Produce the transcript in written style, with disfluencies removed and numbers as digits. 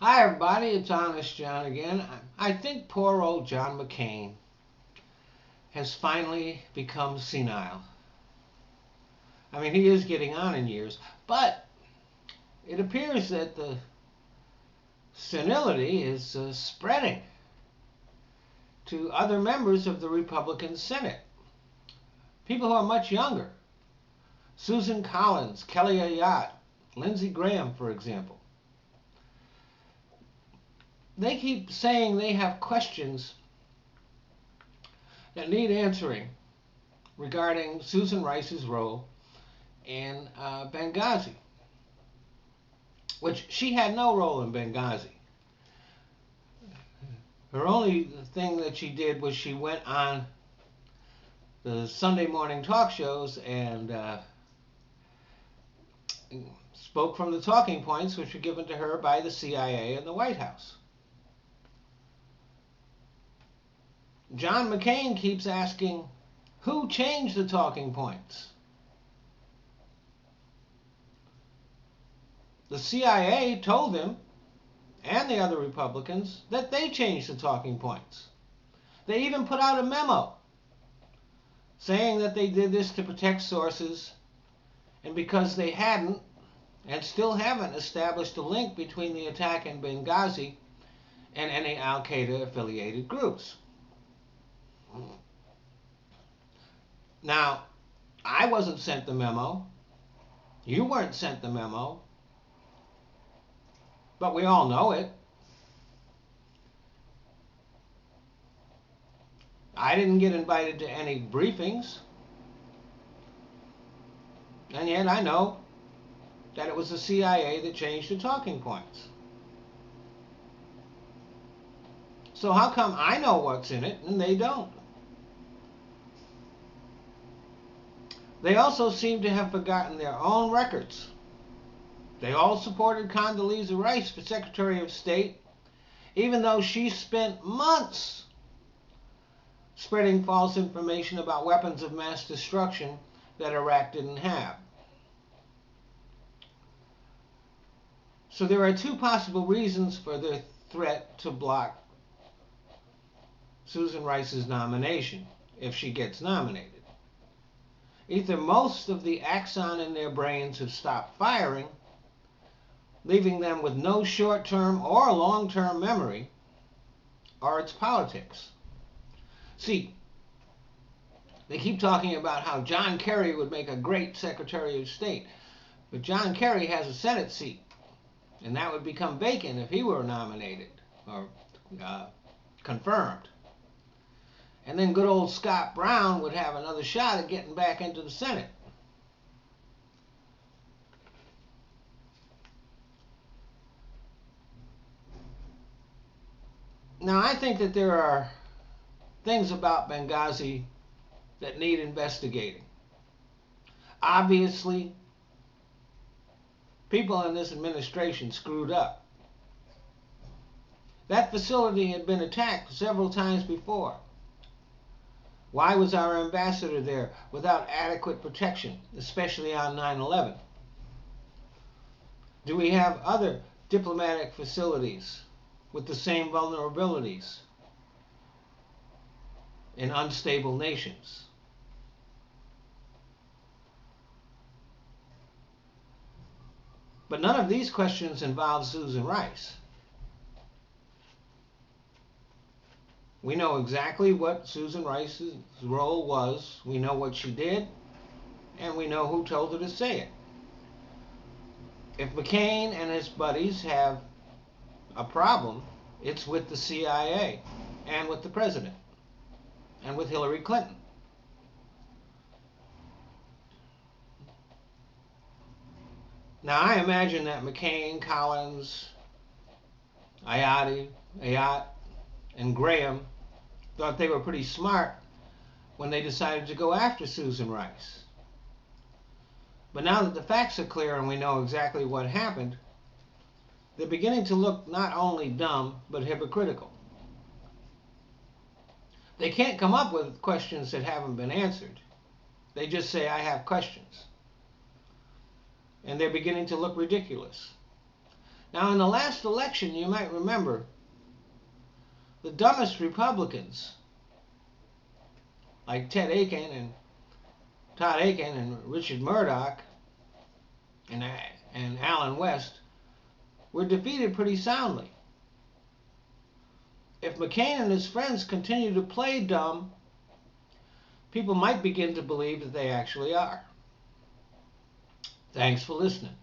Hi everybody, it's Honest John again. I think poor old John McCain has finally become senile. I mean, he is getting on in years, but it appears that the senility is spreading to other members of the Republican Senate. People who are much younger. Susan Collins, Kelly Ayotte, Lindsey Graham, for example. They keep saying they have questions that need answering regarding Susan Rice's role in Benghazi, which she had no role in Benghazi. Her only thing that she did was she went on the Sunday morning talk shows and spoke from the talking points which were given to her by the CIA and the White House. John McCain keeps asking, who changed the talking points? The CIA told him and the other Republicans that they changed the talking points. They even put out a memo saying that they did this to protect sources, and because they hadn't and still haven't established a link between the attack in Benghazi and any Al-Qaeda affiliated groups. Now, I wasn't sent the memo. You weren't sent the memo. But we all know it. I didn't get invited to any briefings. And yet I know that it was the CIA that changed the talking points. So how come I know what's in it and they don't? They also seem to have forgotten their own records. They all supported Condoleezza Rice for Secretary of State, even though she spent months spreading false information about weapons of mass destruction that Iraq didn't have. So there are two possible reasons for the threat to block Susan Rice's nomination if she gets nominated. Either most of the axon in their brains have stopped firing, leaving them with no short-term or long-term memory, or it's politics. See, they keep talking about how John Kerry would make a great Secretary of State, but John Kerry has a Senate seat, and that would become vacant if he were nominated or confirmed. And then good old Scott Brown would have another shot at getting back into the Senate. Now, I think that there are things about Benghazi that need investigating. Obviously, people in this administration screwed up. That facility had been attacked several times before. Why was our ambassador there without adequate protection, especially on 9/11? Do we have other diplomatic facilities with the same vulnerabilities in unstable nations? But none of these questions involve Susan Rice. We know exactly what Susan Rice's role was. We know what she did, and we know who told her to say it. If McCain and his buddies have a problem, it's with the CIA and with the president and with Hillary Clinton. Now, I imagine that McCain, Collins, Ayotte, and Graham thought they were pretty smart when they decided to go after Susan Rice. But now that the facts are clear and we know exactly what happened, they're beginning to look not only dumb, but hypocritical. They can't come up with questions that haven't been answered. They just say, I have questions. And they're beginning to look ridiculous. Now, in the last election, you might remember, the dumbest Republicans, like Todd Aiken and Richard Murdoch and Alan West, were defeated pretty soundly. If McCain and his friends continue to play dumb, people might begin to believe that they actually are. Thanks for listening.